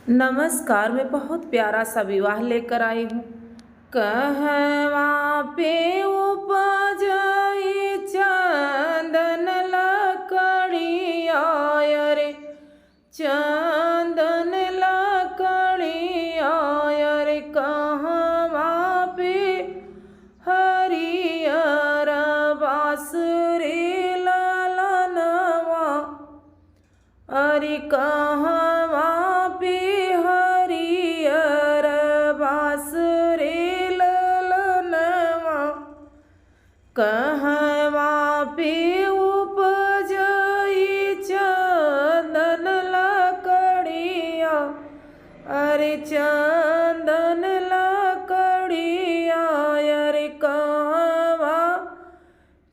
नमस्कार। मैं बहुत प्यारा सा विवाह लेकर आई हूँ। कहवा पे उपजाई चंदन लकड़िया रे, चंदन लकड़िया रे। कहवा पे हरियर बास रे ललनवा, अरे कहवा पे हरियर बास रे ललनवा। कहवा पे उपजई चंदन लकड़िया, अरे चंदन लकड़िया रे। कहवा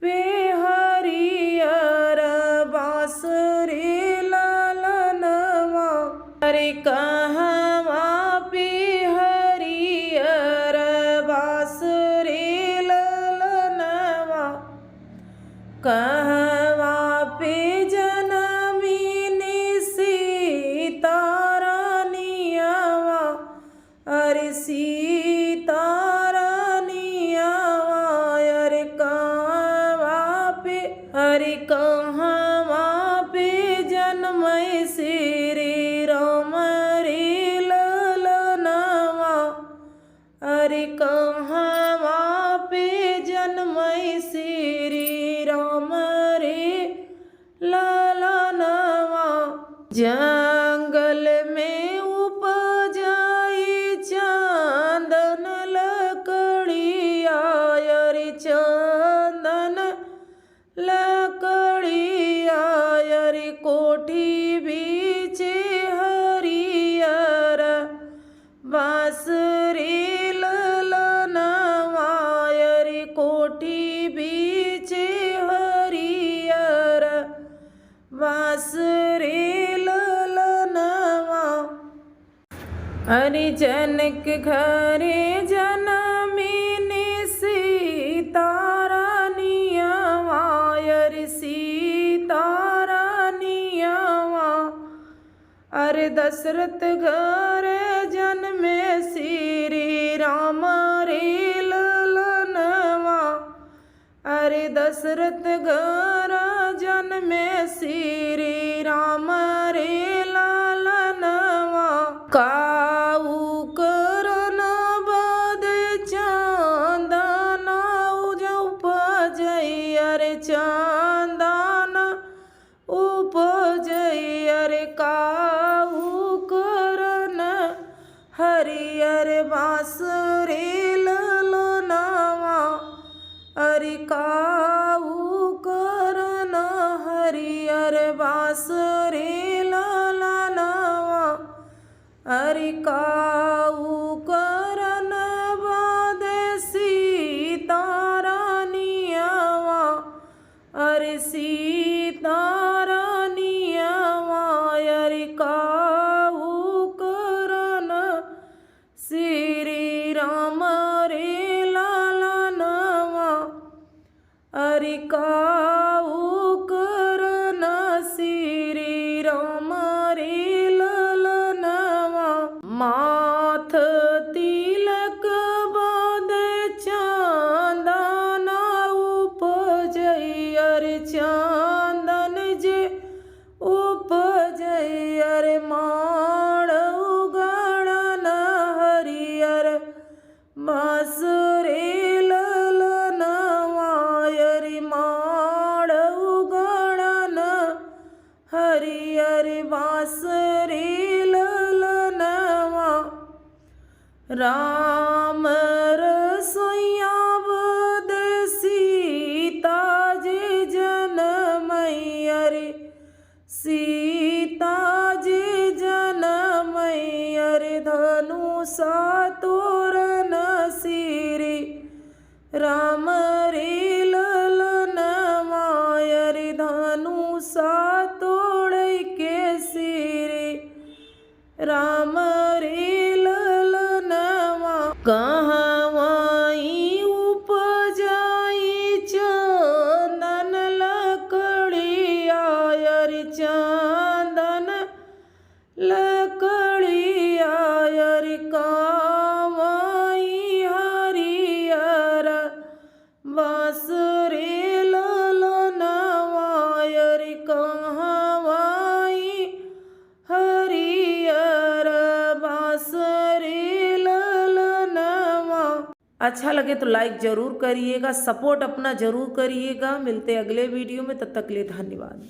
पे हरियर बास रे ललनवा, अरे कहवा पे हरियर बास रे ललनवा। कहवा पे जनमिनी सीता रानियावा, अरे सीता रानियावा। अरे कहवा पे, अरे कहवा पे जन्मय श्री राम रे ललनवा, अरे कहवा पे जन्मय श्री राम रे ललनवा। जंगल में उपजाई चंदन लकड़िया, अरे चंदन लकड़िया रे। कोठी बीचे हरियर बास रे ललनवा, अरे कोठी बीचे हरियर बास रे ललनवा। अरे जनक घरे जनमिनी सीता रानियावा, अरे सीता रानियावा। अरे दशरथ घर जन्मे श्री राम रे ललनवा, अरे दशरथ घर जन्मे श्री राम रे ललनवा। काऊ करन बद चंदन उपजई, अरे चंदन उपजई, अरे काऊ करन हरियर बास रे ललनवा, अरे काऊ करन हरियर बास रे ललनवा। अरे काऊ करन बद सीता रानियावा, अरे सीता रानियावा। अरे काऊ करन श्री राम रे ललनवा, अरे काऊ करन श्री राम रे ललनवा। माथ तिलक बद चंदन उपजई, अरे चंदन जे उपजई, अरे माड़ उगड़न हरियर बास रे ललनवा, अरे माड़ उगड़न हरियर बास रे ललनवा। राम रसोइया बद सीता जे जनमई, अरे सीता जे जनमई, अरे धनुषा तोरण श्री राम रे ललनवा, अरे धनुषा तोड़ के श्री राम रे ललनवा। कहवाई उपजाई चंदन लकड़िया, अरे चंदन लकड़ी बांसुरी ललनवायर कहवाई हरियर बांसुरी ललनवा। अच्छा लगे तो लाइक ज़रूर करिएगा, सपोर्ट अपना ज़रूर करिएगा। मिलते अगले वीडियो में, तब तक के लिए धन्यवाद।